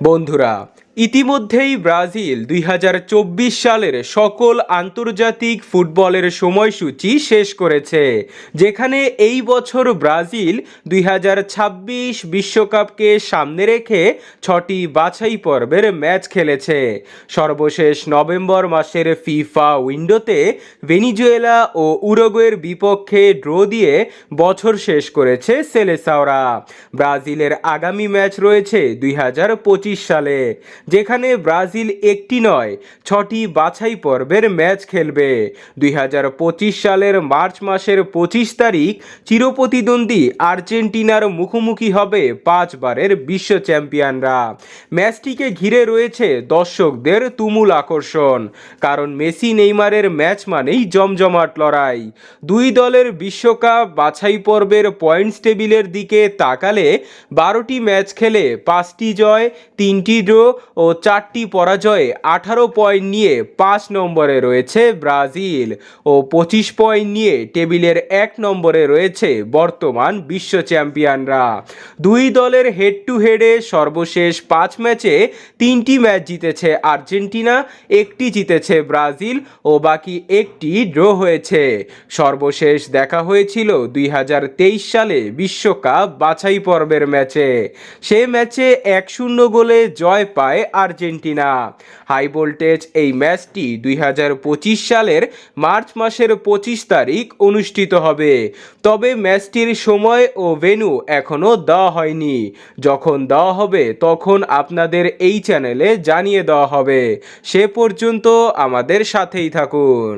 বন্ধুরা, ইতিমধ্যেই ব্রাজিল ২০২৪ সালের সকল আন্তর্জাতিক ফুটবলের সময়সূচি শেষ করেছে, যেখানে এই বছর ব্রাজিল ২০২৬ বিশ্বকাপকে সামনে রেখে ৬টি বাছাই পর্বের ম্যাচ খেলেছে। সর্বশেষ নভেম্বর মাসের ফিফা উইন্ডোতে ভেনিজুয়েলা ও উরুগুয়ের বিপক্ষে ড্র দিয়ে বছর শেষ করেছে সেলেসাওরা। ব্রাজিলের আগামী ম্যাচ রয়েছে ২০২৫ সালে, যেখানে ব্রাজিল একটি নয় ৬টি বাছাই পর্বের ম্যাচ খেলবে। ২০২৫ সালের মার্চ মাসের ২৫ তারিখ চিরপ্রতিদ্বন্দ্বী আর্জেন্টিনার মুখোমুখি হবে ৫ বারের বিশ্ব চ্যাম্পিয়নরা। ম্যাচটিকে ঘিরে রয়েছে দর্শকদের তুমুল আকর্ষণ, কারণ মেসি নেইমারের ম্যাচ মানেই জমজমাট লড়াই। দুই দলের বিশ্বকাপ বাছাই পর্বের পয়েন্টস টেবিলের দিকে তাকালে ১২টি ম্যাচ খেলে ৫টি জয়, ৩টি ড্র ও ৪টি পরাজয়ে ১৮ পয়েন্ট নিয়ে ৫ নম্বরে রয়েছে ব্রাজিল ও ২৫ পয়েন্ট নিয়ে টেবিলের ১ নম্বরে রয়েছে বর্তমান বিশ্ব চ্যাম্পিয়নরা। দুই দলের হেড টু হেডে সর্বশেষ ৫ ম্যাচে ৩টি ম্যাচ জিতেছে আর্জেন্টিনা, একটি জিতেছে ব্রাজিল ও বাকি একটি ড্র হয়েছে। সর্বশেষ দেখা হয়েছিল ২০২৩ সালে বিশ্বকাপ বাছাই পর্বের ম্যাচে। সে ম্যাচে ১-০ গোলে জয় পায় আর্জেন্টিনা। হাই ভোল্টেজ এই ম্যাচটি ২০২৫ সালের মার্চ মাসের ২৫ তারিখ অনুষ্ঠিত হবে, তবে ম্যাচটির সময় ও ভেন্যু এখনও দেওয়া হয়নি। যখন দেওয়া হবে তখন আপনাদের এই চ্যানেলে জানিয়ে দেওয়া হবে। সে পর্যন্ত আমাদের সাথেই থাকুন।